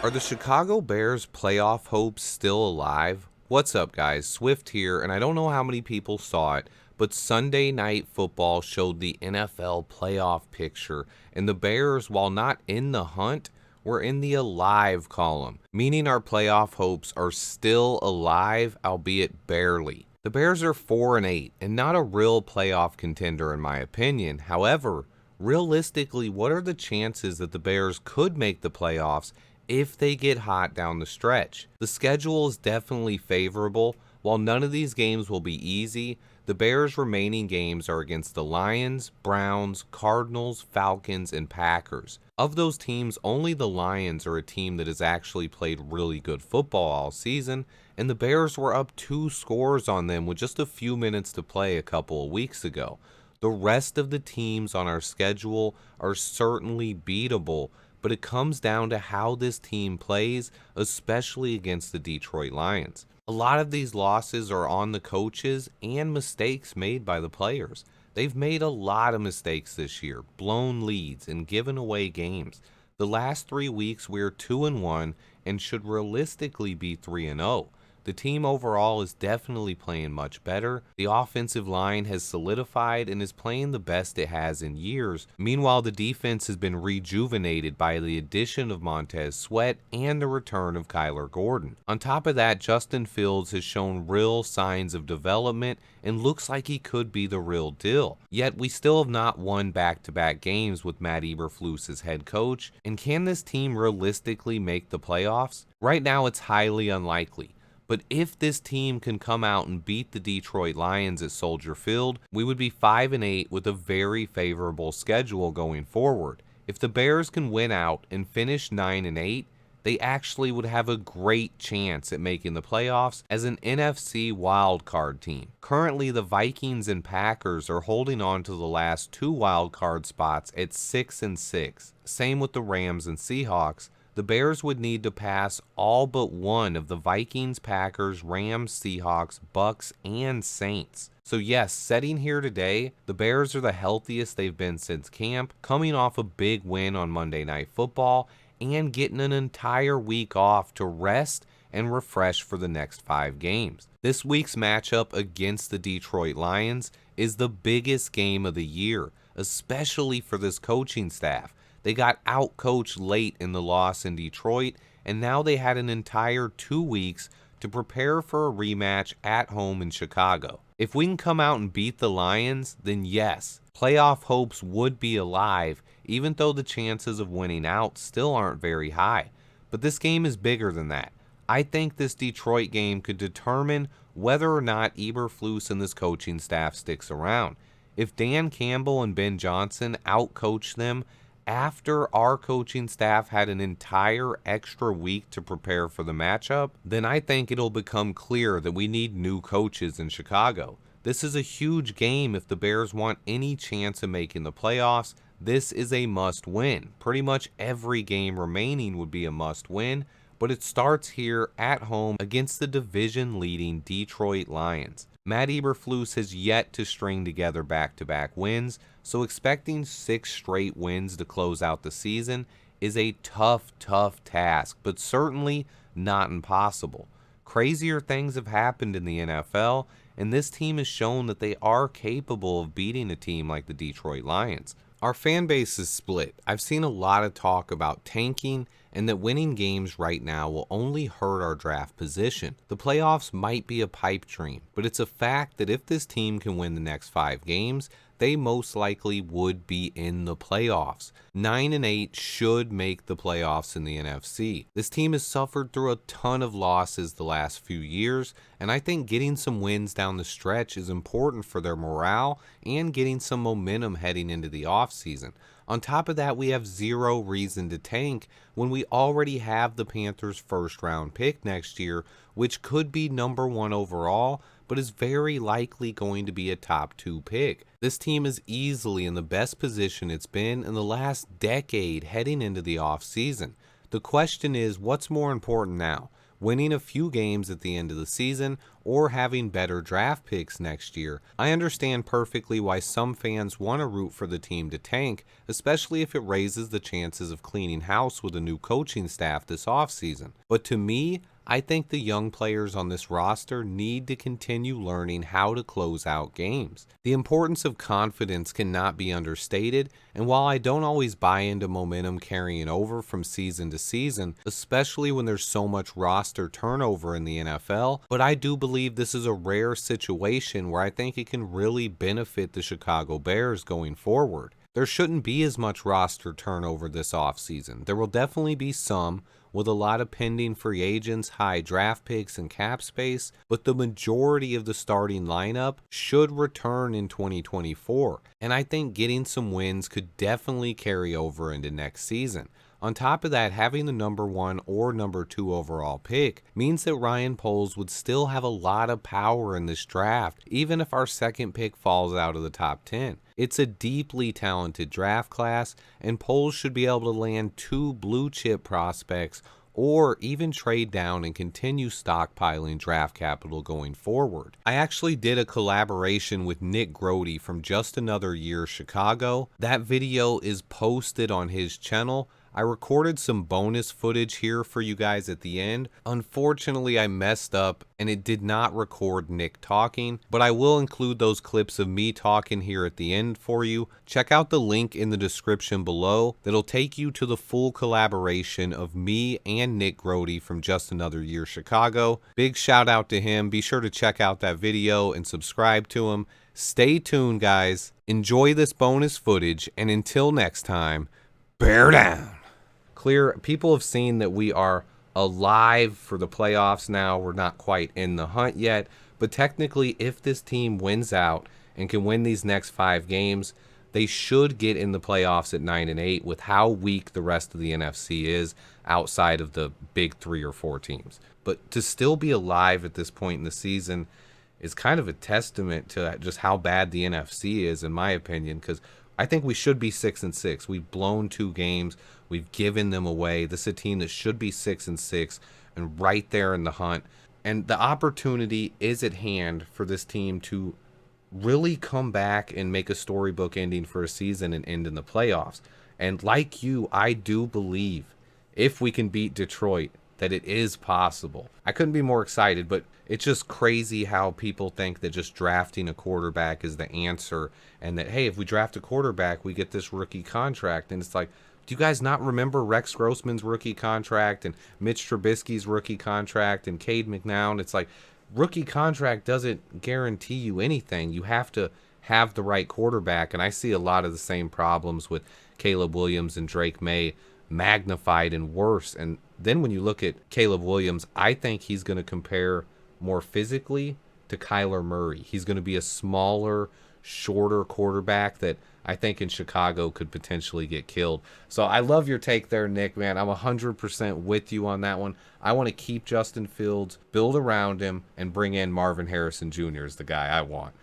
Are the Chicago Bears playoff hopes still alive? What's up, guys? Swift here, and I don't know how many people saw it, but Sunday Night Football showed the NFL playoff picture, and the Bears, while not in the hunt, were in the alive column, meaning our playoff hopes are still alive, albeit barely. The Bears are 4-8, and not a real playoff contender in my opinion. However, realistically, what are the chances that the Bears could make the playoffs if they get hot down the stretch? The schedule is definitely favorable. While none of these games will be easy, the Bears' remaining games are against the Lions, Browns, Cardinals, Falcons, and Packers. Of those teams, only the Lions are a team that has actually played really good football all season, and the Bears were up 2 scores on them with just a few minutes to play a couple of weeks ago. The rest of the teams on our schedule are certainly beatable, but it comes down to how this team plays, especially against the Detroit Lions. A lot of these losses are on the coaches and mistakes made by the players. They've made a lot of mistakes this year, blown leads, and given away games. The last 3 weeks we're 2-1 and should realistically be 3-0. The team overall is definitely playing much better. The offensive line has solidified and is playing the best it has in years. Meanwhile, the defense has been rejuvenated by the addition of Montez Sweat and the return of Kyler Gordon. On top of that, Justin Fields has shown real signs of development and looks like he could be the real deal. Yet we still have not won back-to-back games with Matt Eberflus as head coach. And can this team realistically make the playoffs? Right now, it's highly unlikely. But if this team can come out and beat the Detroit Lions at Soldier Field, we would be 5-8 with a very favorable schedule going forward. If the Bears can win out and finish 9-8, they actually would have a great chance at making the playoffs as an NFC wildcard team. Currently, the Vikings and Packers are holding on to the last 2 wildcard spots at 6-6. Same with the Rams and Seahawks. The Bears would need to pass all but one of the Vikings, Packers, Rams, Seahawks, Bucks, and Saints. So yes, sitting here today, the Bears are the healthiest they've been since camp, coming off a big win on Monday Night Football, and getting an entire week off to rest and refresh for the next 5 games. This week's matchup against the Detroit Lions is the biggest game of the year, especially for this coaching staff. They got out-coached late in the loss in Detroit, and now they had an entire 2 weeks to prepare for a rematch at home in Chicago. If we can come out and beat the Lions, then yes, playoff hopes would be alive, even though the chances of winning out still aren't very high. But this game is bigger than that. I think this Detroit game could determine whether or not Eberflus and this coaching staff sticks around. If Dan Campbell and Ben Johnson out-coach them, after our coaching staff had an entire extra week to prepare for the matchup, then I think it'll become clear that we need new coaches in Chicago. This is a huge game if the Bears want any chance of making the playoffs. This is a must-win. Pretty much every game remaining would be a must-win, but it starts here at home against the division-leading Detroit Lions. Matt Eberflus has yet to string together back-to-back wins, so expecting 6 straight wins to close out the season is a tough task, but certainly not impossible. Crazier things have happened in the NFL, and this team has shown that they are capable of beating a team like the Detroit Lions. Our fan base is split. I've seen a lot of talk about tanking and that winning games right now will only hurt our draft position. The playoffs might be a pipe dream, but it's a fact that if this team can win the next 5 games, they most likely would be in the playoffs. 9-8 should make the playoffs in the NFC. This team has suffered through a ton of losses the last few years, and I think getting some wins down the stretch is important for their morale and getting some momentum heading into the offseason. On top of that, we have zero reason to tank when we already have the Panthers' first-round pick next year, which could be number 1 overall, but is very likely going to be a top 2 pick. This team is easily in the best position it's been in the last decade heading into the offseason. The question is, what's more important now? winning a few games at the end of the season, or having better draft picks next year. I understand perfectly why some fans want to root for the team to tank, especially if it raises the chances of cleaning house with a new coaching staff this offseason. But to me, I think the young players on this roster need to continue learning how to close out games. The importance of confidence cannot be understated, and while I don't always buy into momentum carrying over from season to season, especially when there's so much roster turnover in the NFL, but I do believe this is a rare situation where I think it can really benefit the Chicago Bears going forward. There shouldn't be as much roster turnover this offseason. There will definitely be some, with a lot of pending free agents, high draft picks, and cap space, but the majority of the starting lineup should return in 2024, and I think getting some wins could definitely carry over into next season. On top of that, having the number 1 or number 2 overall pick means that Ryan Poles would still have a lot of power in this draft, even if our second pick falls out of the top 10. It's a deeply talented draft class, and Poles should be able to land 2 blue chip prospects or even trade down and continue stockpiling draft capital going forward. I actually did a collaboration with Nick Grody from Just Another Year Chicago. That video is posted on his channel. I recorded some bonus footage here for you guys at the end. Unfortunately, I messed up and it did not record Nick talking, but I will include those clips of me talking here at the end for you. Check out the link in the description below that'll take you to the full collaboration of me and Nick Grody from Just Another Year Chicago. Big shout out to him. Be sure to check out that video and subscribe to him. Stay tuned, guys. Enjoy this bonus footage, and until next time, bear down. People have seen that we are alive for the playoffs now. We're not quite in the hunt yet, but technically if this team wins out and can win these next 5 games, they should get in the playoffs at 9-8 with how weak the rest of the NFC is outside of the big 3 or 4 teams. But to still be alive at this point in the season is kind of a testament to just how bad the NFC is, in my opinion, because I think we should be 6-6. We've blown 2 games. We've given them away. This is a team that should be 6-6 and right there in the hunt. And the opportunity is at hand for this team to really come back and make a storybook ending for a season and end in the playoffs. And like you, I do believe if we can beat Detroit, that it is possible. I couldn't be more excited, but it's just crazy how people think that just drafting a quarterback is the answer, and that, hey, if we draft a quarterback, we get this rookie contract. And it's like, do you guys not remember Rex Grossman's rookie contract and Mitch Trubisky's rookie contract and Cade McNown? It's like, rookie contract doesn't guarantee you anything. You have to have the right quarterback, and I see a lot of the same problems with Caleb Williams and Drake May magnified and worse. And then when you look at Caleb Williams, I think he's going to compare more physically to Kyler Murray. He's going to be a smaller, shorter quarterback that I think in Chicago could potentially get killed. So I love your take there, Nick, man. I'm 100% with you on that one. I want to keep Justin Fields, build around him, and bring in Marvin Harrison Jr. as the guy I want.